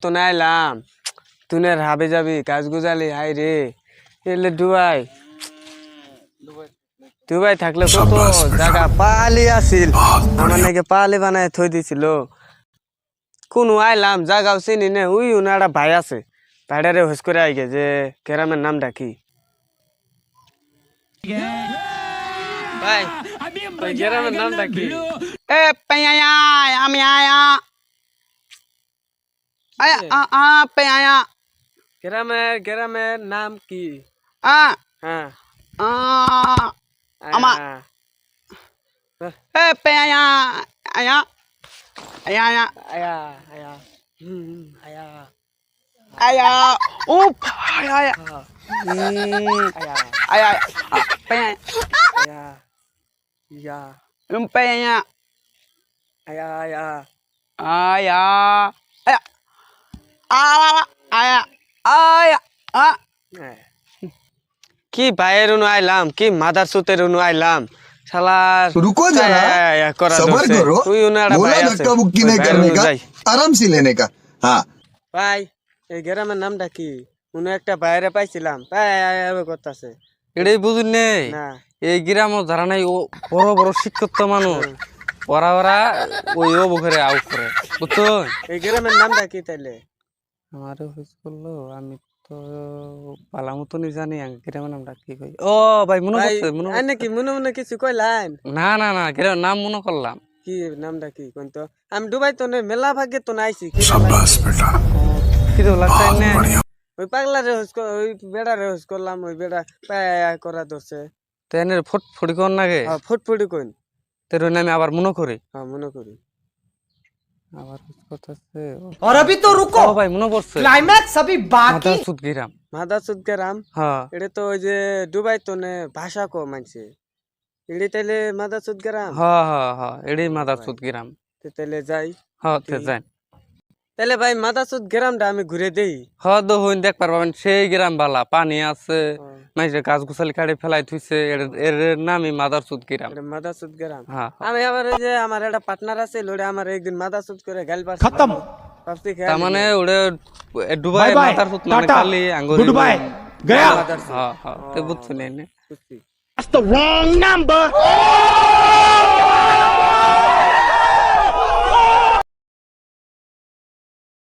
তো নাইলাম তুনে হাবে যাবি কাজ গুজালি হাই রে এলে দুবাই থাকলে কত জায়গা পালি আছিল আমার নাকি পালি বানায় থই দিছিল কোন আইলাম জায়গাও চিনি নে উই উনারা ভাই আছে ভাইডারে হোস করে আইগে যে কেরামের নাম ডাকি ভাই ওই কেরামের নাম ডাকি এ পেয়া আমি আয়া আয়া পেয়া গ্রামের নাম কি হ্যাঁ আমা এ পেয়া আয়া আয়া আয়া আয়া আয়া আয়া আয়া উপ আয়া আয়া আয়া peya ya lumpenya aya aya aya aya aya aya কি বাইরে নো আইলাম কি মাদার সুতের নো আইলাম শালা रुको जरा सबर करो बोला धक्का बुक्की नहीं करने का आराम से लेने का हाँ ভাই এই গ্রামের নামটা কি কোন একটা বাইরে পাইছিলাম তাই করতেছে এটাই বুঝুন নেই না এই গ্রাম যারা নাই ও বড় বড় শিক্ষিত মানুষ ওরা ওরা ওই ও বুখারে আউট করে বুঝছো এই গ্রামের নামটা কি তাইলে আমারও হুইস করলো আমি তো পালা মতনই জানি গ্রামের নামটা কি কই ও ভাই মনে করছে নাকি মনে কিছু কইলেন না না না গ্রামের নাম মনে করলাম কি নামটা কি কোন তো আমি দুবাই তো মেলা ভাগে তো নাইছি কি কি তো লাগছে না ওই পাগলা রে ওই বেড়া রে করলাম ওই বেড়া পায়া করা দছে তেনের ফটফটি কোন নাগে হ্যাঁ ফটফটি কোন তের নামে আবার মনে করি হ্যাঁ মনে করি আবার করতেছে और अभी तो रुको ও ভাই মনে পড়ছে क्लाइमैक्स अभी बाकी সুদ গ্রাম মাদাসুদ গ্রাম হ্যাঁ এটা তো ওই যে দুবাই তো নে ভাষা কো মানছে এড়ি তাইলে মাদাসুদ গ্রাম হ্যাঁ হ্যাঁ হ্যাঁ এটাই মাদার সুদ গ্রাম তাইলে যাই হ্যাঁ তে যাই তাইলে ভাই মাদাসুদ গ্রামটা আমি ঘুরে দেই হ্যাঁ তো হইন দেখ পারবেন সেই গ্রাম বালা পানি আছে মাইজে গাছ গুছালি কাটে ফেলাই থুইছে এর নামই মাদার সুদ গ্রাম এটা মাদাসুদ গ্রাম হ্যাঁ আমি আবার ওই যে আমার একটা পার্টনার আছে লোড়ে আমার একদিন মাদাসুদ করে গাল পাস खत्म ভাবছি তার মানে ওরে ডুবাই মাদার সুদ মানে খালি আঙ্গুরি गुड बाय गया হ্যাঁ হ্যাঁ তে বুঝছ নেই বুঝছি That's the wrong number